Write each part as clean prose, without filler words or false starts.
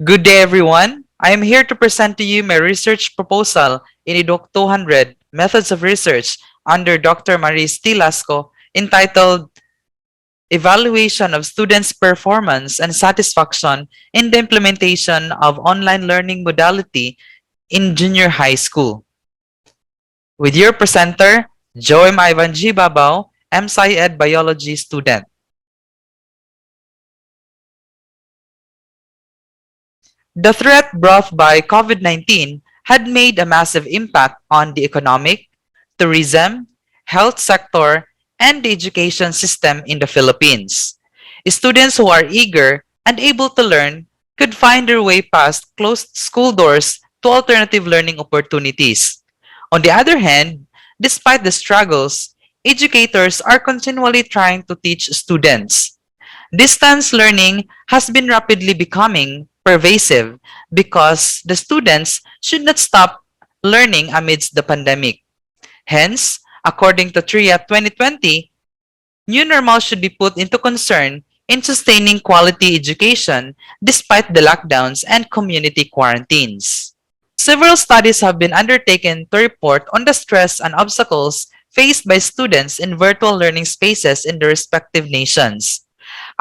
Good day, everyone. I am here to present to you my research proposal in EDOC 200 Methods of Research under Dr. Maris T. Lasco entitled Evaluation of Students' Performance and Satisfaction in the Implementation of Online Learning Modality in Junior High School. With your presenter, Joem Ivan G. Babao, MSci-Ed Biology student. The threat brought by COVID-19 had made a massive impact on the economic, tourism, health sector, and the education system in the Philippines. Students who are eager and able to learn could find their way past closed school doors to alternative learning opportunities. On the other hand, despite the struggles, educators are continually trying to teach students. Distance learning has been rapidly becoming pervasive because the students should not stop learning amidst the pandemic. Hence, according to TRIA 2020, new normal should be put into concern in sustaining quality education despite the lockdowns and community quarantines. Several studies have been undertaken to report on the stress and obstacles faced by students in virtual learning spaces in their respective nations.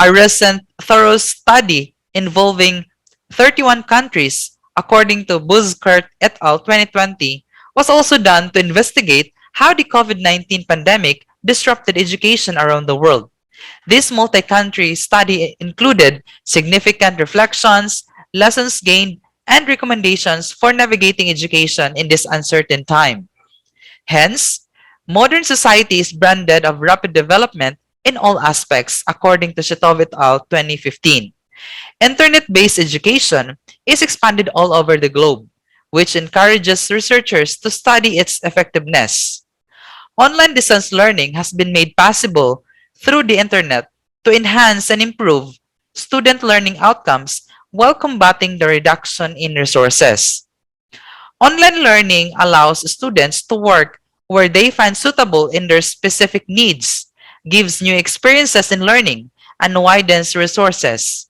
A recent thorough study involving 31 countries, according to Buzkurt et al. 2020, was also done to investigate how the COVID-19 pandemic disrupted education around the world. This multi-country study included significant reflections, lessons gained, and recommendations for navigating education in this uncertain time. Hence, modern society is branded of rapid development in all aspects, according to Shetov et al. 2015. Internet-based education is expanded all over the globe, which encourages researchers to study its effectiveness. Online distance learning has been made possible through the internet to enhance and improve student learning outcomes while combating the reduction in resources. Online learning allows students to work where they find suitable in their specific needs, gives new experiences in learning, and widens resources.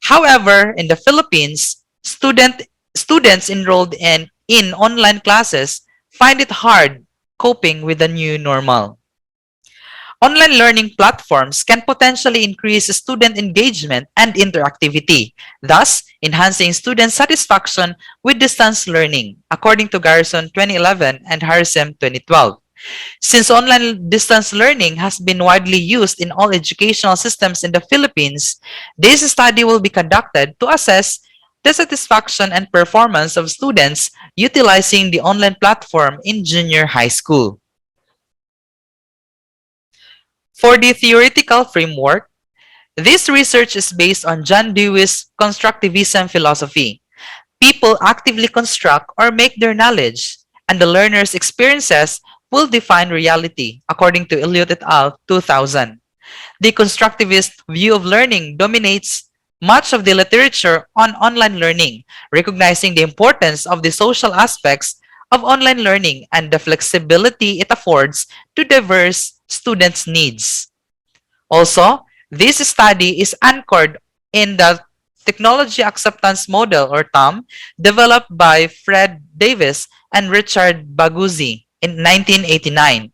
However, in the Philippines, students enrolled in online classes find it hard coping with the new normal. Online learning platforms can potentially increase student engagement and interactivity, thus enhancing student satisfaction with distance learning, according to Garrison 2011 and Harrison 2012. Since online distance learning has been widely used in all educational systems in the Philippines, this study will be conducted to assess the satisfaction and performance of students utilizing the online platform in junior high school. For the theoretical framework, this research is based on John Dewey's constructivism philosophy. People actively construct or make their knowledge, and the learner's experiences will define reality, according to Eliot et al. 2000. The constructivist view of learning dominates much of the literature on online learning, recognizing the importance of the social aspects of online learning and the flexibility it affords to diverse students' needs. Also, this study is anchored in the Technology Acceptance Model, or TAM, developed by Fred Davis and Richard Baguzzi in 1989,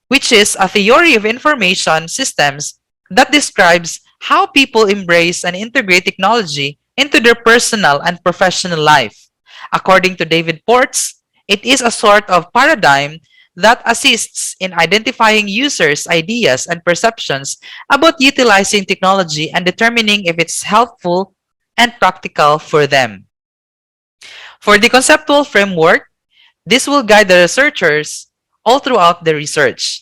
which is a theory of information systems that describes how people embrace and integrate technology into their personal and professional life. According to David Ports, it is a sort of paradigm that assists in identifying users' ideas and perceptions about utilizing technology and determining if it's helpful and practical for them. For the conceptual framework, this will guide the researchers all throughout the research.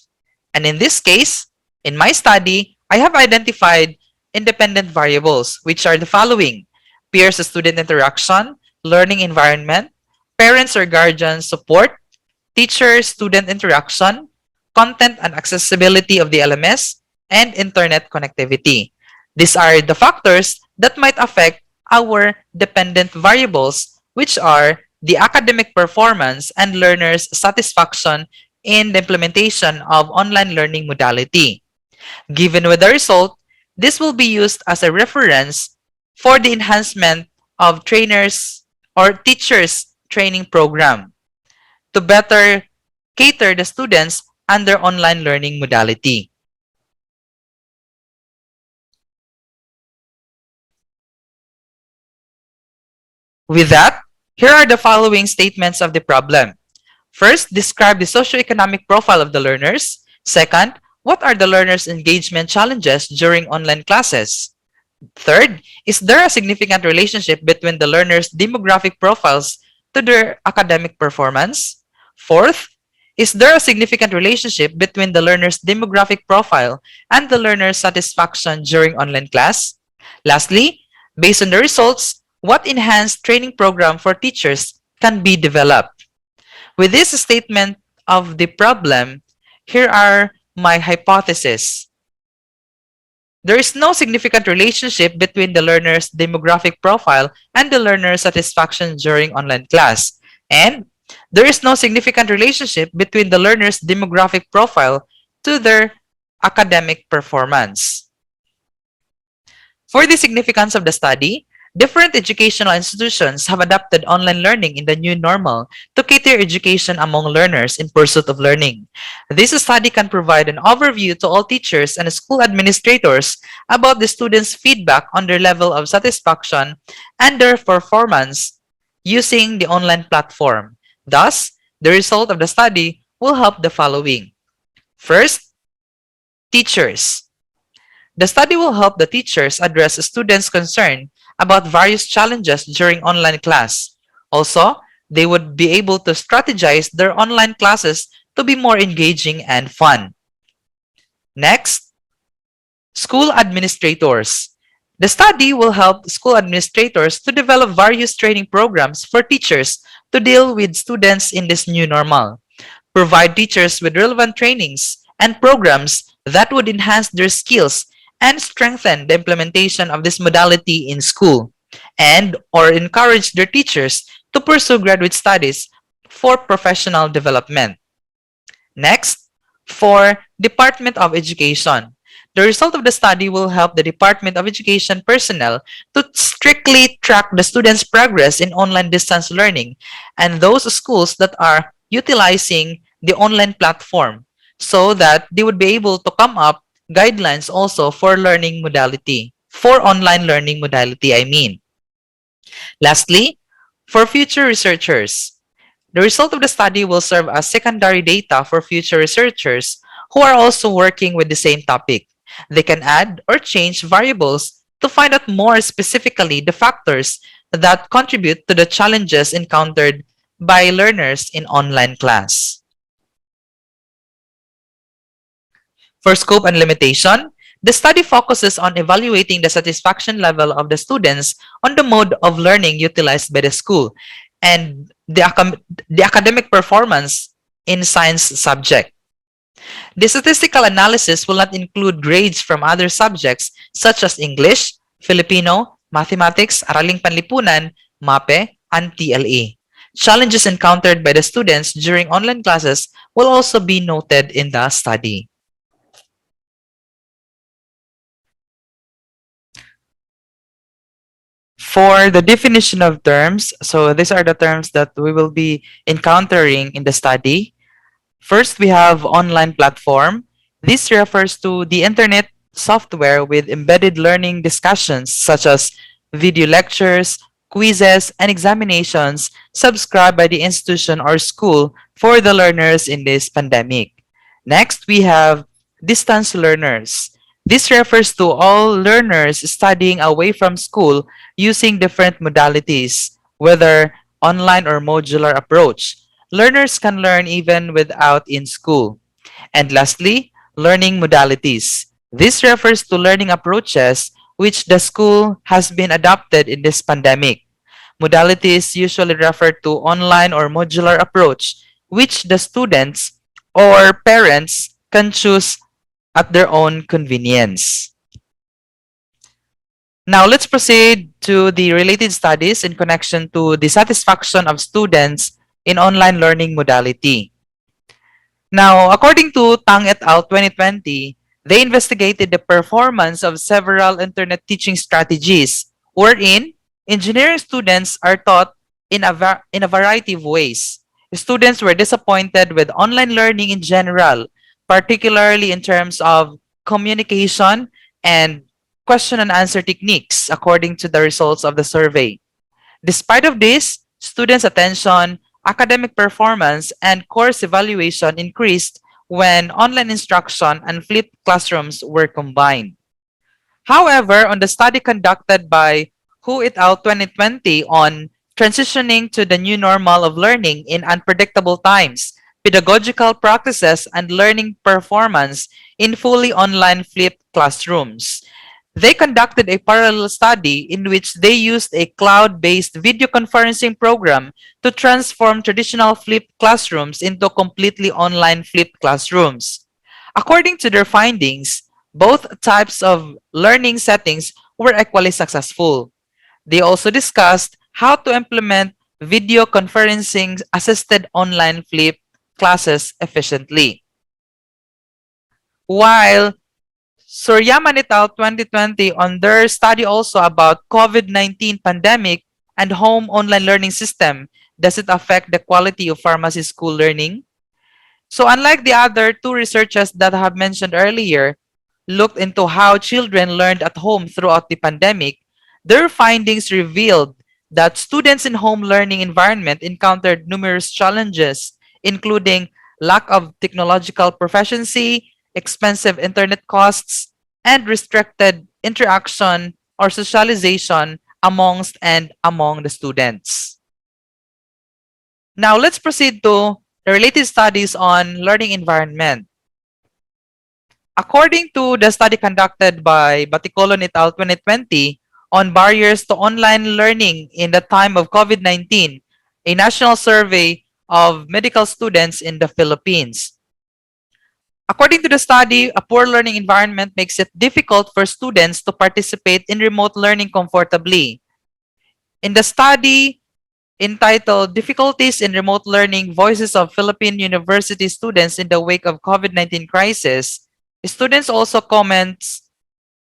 And in this case, in my study, I have identified independent variables, which are the following: peer-to-student interaction, learning environment, parents or guardian support, teacher-student interaction, content and accessibility of the LMS, and internet connectivity. These are the factors that might affect our dependent variables, which are the academic performance and learners' satisfaction in the implementation of online learning modality. Given with the result, this will be used as a reference for the enhancement of trainers or teachers training program to better cater the students under online learning modality. With that, here are the following statements of the problem. First, describe the socioeconomic profile of the learners. Second, what are the learners' engagement challenges during online classes? Third, is there a significant relationship between the learners' demographic profiles to their academic performance? Fourth, is there a significant relationship between the learner's demographic profile and the learner's satisfaction during online class? Lastly, based on the results, what enhanced training program for teachers can be developed? With this statement of the problem, here are my hypotheses. There is no significant relationship between the learner's demographic profile and the learner's satisfaction during online class. And there is no significant relationship between the learner's demographic profile to their academic performance. For the significance of the study, different educational institutions have adopted online learning in the new normal to cater education among learners in pursuit of learning. This study can provide an overview to all teachers and school administrators about the students' feedback on their level of satisfaction and their performance using the online platform. Thus, the result of the study will help the following. First, teachers. The study will help the teachers address students' concern about various challenges during online class. Also, they would be able to strategize their online classes to be more engaging and fun. Next, school administrators. The study will help school administrators to develop various training programs for teachers to deal with students in this new normal. Provide teachers with relevant trainings and programs that would enhance their skills and strengthen the implementation of this modality in school, and or encourage their teachers to pursue graduate studies for professional development. Next, for Department of Education. The result of the study will help the Department of Education personnel to strictly track the students' progress in online distance learning and those schools that are utilizing the online platform so that they would be able to come up guidelines also for learning modality, for online learning modality, I mean. Lastly, for future researchers, the result of the study will serve as secondary data for future researchers who are also working with the same topic. They can add or change variables to find out more specifically the factors that contribute to the challenges encountered by learners in online class. For scope and limitation, the study focuses on evaluating the satisfaction level of the students on the mode of learning utilized by the school and the academic performance in science subject. The statistical analysis will not include grades from other subjects such as English, Filipino, Mathematics, Araling Panlipunan, MAPE, and TLE. Challenges encountered by the students during online classes will also be noted in the study. For the definition of terms, so these are the terms that we will be encountering in the study. First, we have online platform. This refers to the internet software with embedded learning discussions such as video lectures, quizzes, and examinations subscribed by the institution or school for the learners in this pandemic. Next, we have distance learners. This refers to all learners studying away from school using different modalities, whether online or modular approach. Learners can learn even without in school. And lastly, learning modalities. This refers to learning approaches which the school has been adopted in this pandemic. Modalities usually refer to online or modular approach, which the students or parents can choose at their own convenience. Now, let's proceed to the related studies in connection to the satisfaction of students in online learning modality. Now, according to Tang et al. 2020, they investigated the performance of several internet teaching strategies, wherein Engineering students are taught in a variety of ways. Students were disappointed with online learning in general, particularly in terms of communication and question and answer techniques, according to the results of the survey. Despite of this, students' attention, academic performance, and course evaluation increased when online instruction and flipped classrooms were combined. However, on the study conducted by Hu et al. 2020 on transitioning to the new normal of learning in unpredictable times, pedagogical practices, and learning performance in fully online flipped classrooms. They conducted a parallel study in which they used a cloud-based video conferencing program to transform traditional flipped classrooms into completely online flipped classrooms. According to their findings, both types of learning settings were equally successful. They also discussed how to implement video conferencing assisted online flipped classes efficiently. While Suryaman et al. 2020 on their study also about COVID-19 pandemic and home online learning system, does it affect the quality of pharmacy school learning? So unlike the other two researchers that I have mentioned earlier, looked into how children learned at home throughout the pandemic, their findings revealed that students in home learning environment encountered numerous challenges, including lack of technological proficiency, expensive internet costs, and restricted interaction or socialization amongst and among the students. Now let's proceed to the related studies on learning environment. According to the study conducted by Baticolon et al. 2020 on barriers to online learning in the time of COVID-19, a national survey of medical students in the Philippines. According to the study, a poor learning environment makes it difficult for students to participate in remote learning comfortably. In the study entitled Difficulties in Remote Learning, Voices of Philippine University Students in the Wake of COVID-19 Crisis, students also comments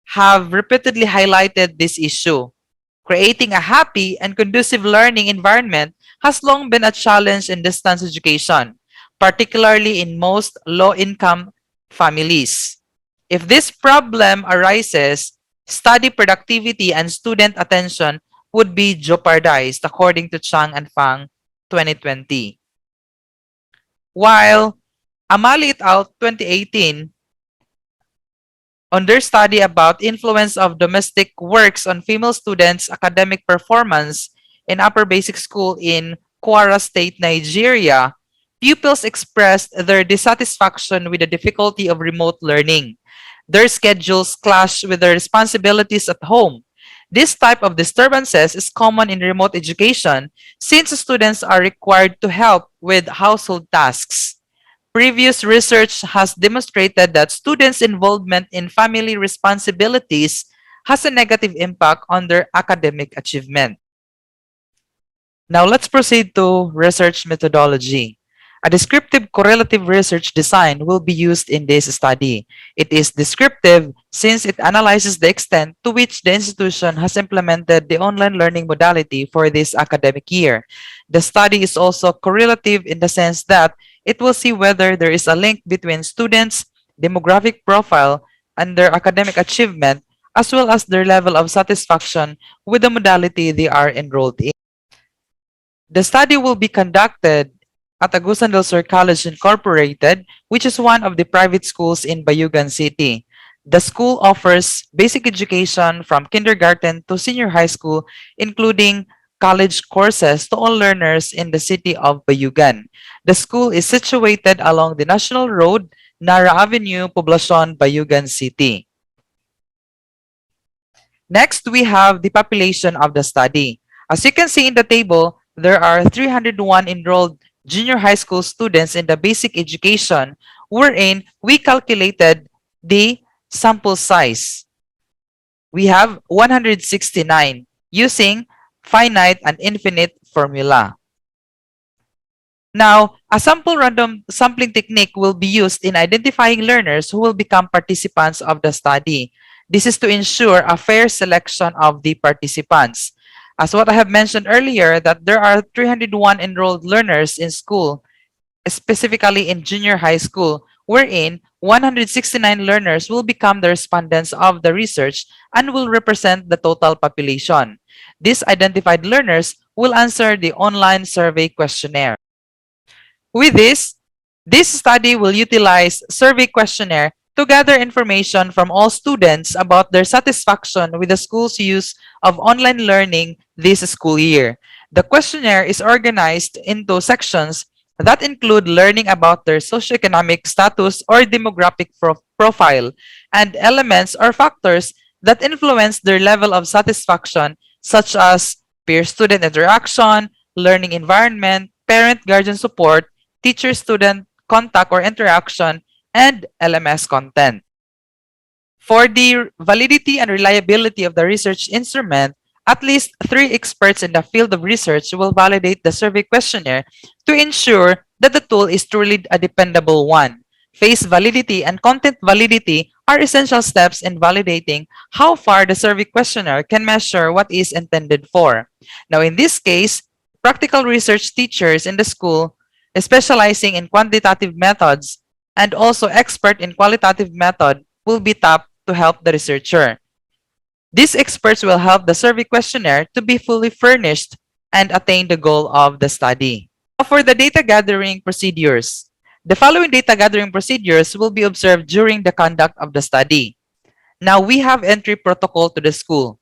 have repeatedly highlighted this issue. Creating a happy and conducive learning environment has long been a challenge in distance education, particularly in most low-income families. If this problem arises, study productivity and student attention would be jeopardized, according to Chang and Fang 2020. While Amali et al. 2018 on their study about influence of domestic works on female students' academic performance in upper basic school in Kwara State, Nigeria, pupils expressed their dissatisfaction with the difficulty of remote learning. Their schedules clash with their responsibilities at home. This type of disturbances is common in remote education since students are required to help with household tasks. Previous research has demonstrated that students' involvement in family responsibilities has a negative impact on their academic achievement. Now let's proceed to research methodology. A descriptive correlative research design will be used in this study. It is descriptive since it analyzes the extent to which the institution has implemented the online learning modality for this academic year. The study is also correlative in the sense that it will see whether there is a link between students' demographic profile and their academic achievement, as well as their level of satisfaction with the modality they are enrolled in. The study will be conducted at Agusan del Sur College Incorporated, which is one of the private schools in Bayugan City. The school offers basic education from kindergarten to senior high school, including college courses to all learners in the city of Bayugan. The school is situated along the National Road, Nara Avenue, Poblacion, Bayugan City. Next, we have the population of the study. As you can see in the table, there are 301 enrolled junior high school students in the basic education, wherein we calculated the sample size. We have 169 using finite and infinite formula. Now, a sample random sampling technique will be used in identifying learners who will become participants of the study. This is to ensure a fair selection of the participants. As what I have mentioned earlier, that there are 301 enrolled learners in school, specifically in junior high school, wherein 169 learners will become the respondents of the research and will represent the total population. These identified learners will answer the online survey questionnaire. With this study will utilize survey questionnaire to gather information from all students about their satisfaction with the school's use of online learning this school year. The questionnaire is organized into sections that include learning about their socioeconomic status or demographic profile and elements or factors that influence their level of satisfaction, such as peer-student interaction, learning environment, parent-guardian support, teacher-student contact or interaction, and LMS content. For the validity and reliability of the research instrument, at least 3 experts in the field of research will validate the survey questionnaire to ensure that the tool is truly a dependable one. Face validity and content validity are essential steps in validating how far the survey questionnaire can measure what is intended for. Now, in this case, practical research teachers in the school specializing in quantitative methods and also expert in qualitative method will be tapped to help the researcher. These experts will help the survey questionnaire to be fully furnished and attain the goal of the study. Now, for the data gathering procedures, the following data gathering procedures will be observed during the conduct of the study. Now, we have entry protocol to the school.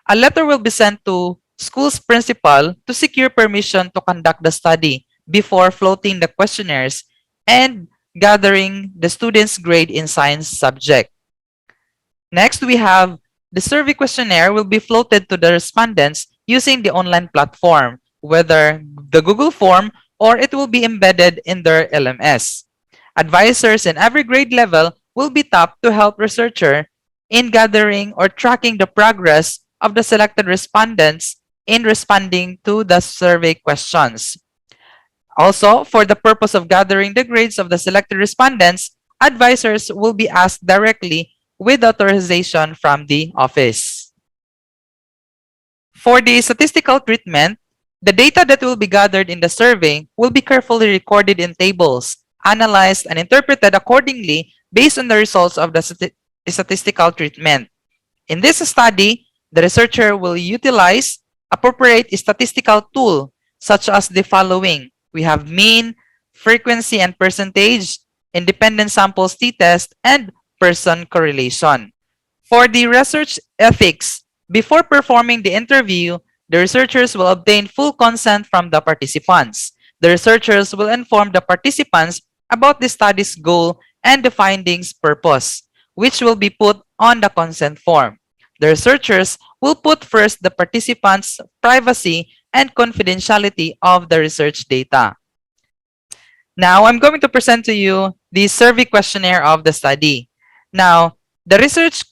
A letter will be sent to school's principal to secure permission to conduct the study before floating the questionnaires and gathering the students' grade in science subject. Next, we have the survey questionnaire will be floated to the respondents using the online platform, whether the Google form or it will be embedded in their LMS. Advisors in every grade level will be tapped to help researcher in gathering or tracking the progress of the selected respondents in responding to the survey questions. Also, for the purpose of gathering the grades of the selected respondents, advisors will be asked directly with authorization from the office. For the statistical treatment, the data that will be gathered in the survey will be carefully recorded in tables, analyzed, and interpreted accordingly based on the results of the statistical treatment. In this study, the researcher will utilize appropriate statistical tool such as the following. We have mean, frequency and percentage, independent samples t-test, and person correlation. For the research ethics, before performing the interview, the researchers will obtain full consent from the participants. The researchers will inform the participants about the study's goal and the findings purpose, which will be put on the consent form. The researchers will put first the participants' privacy and confidentiality of the research data. Now, I'm going to present to you the survey questionnaire of the study. Now, the research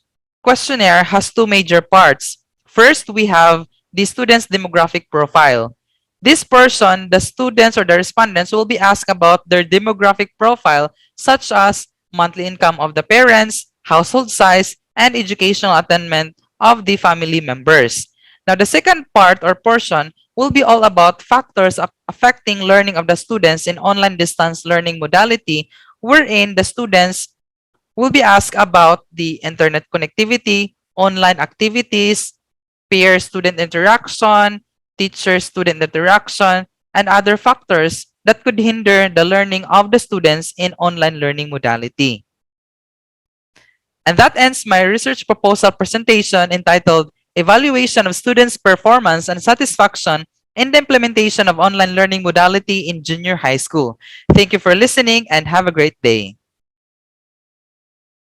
questionnaire has 2 major parts. First, we have the student's demographic profile. This portion, the students or the respondents will be asked about their demographic profile, such as monthly income of the parents, household size, and educational attainment of the family members. Now, the second part or portion will be all about factors affecting learning of the students in online distance learning modality, wherein the students will be asked about the internet connectivity, online activities, peer-student interaction, teacher-student interaction, and other factors that could hinder the learning of the students in online learning modality. And that ends my research proposal presentation entitled Evaluation of Students' Performance and Satisfaction in the Implementation of Online Learning Modality in Junior High School. Thank you for listening and have a great day.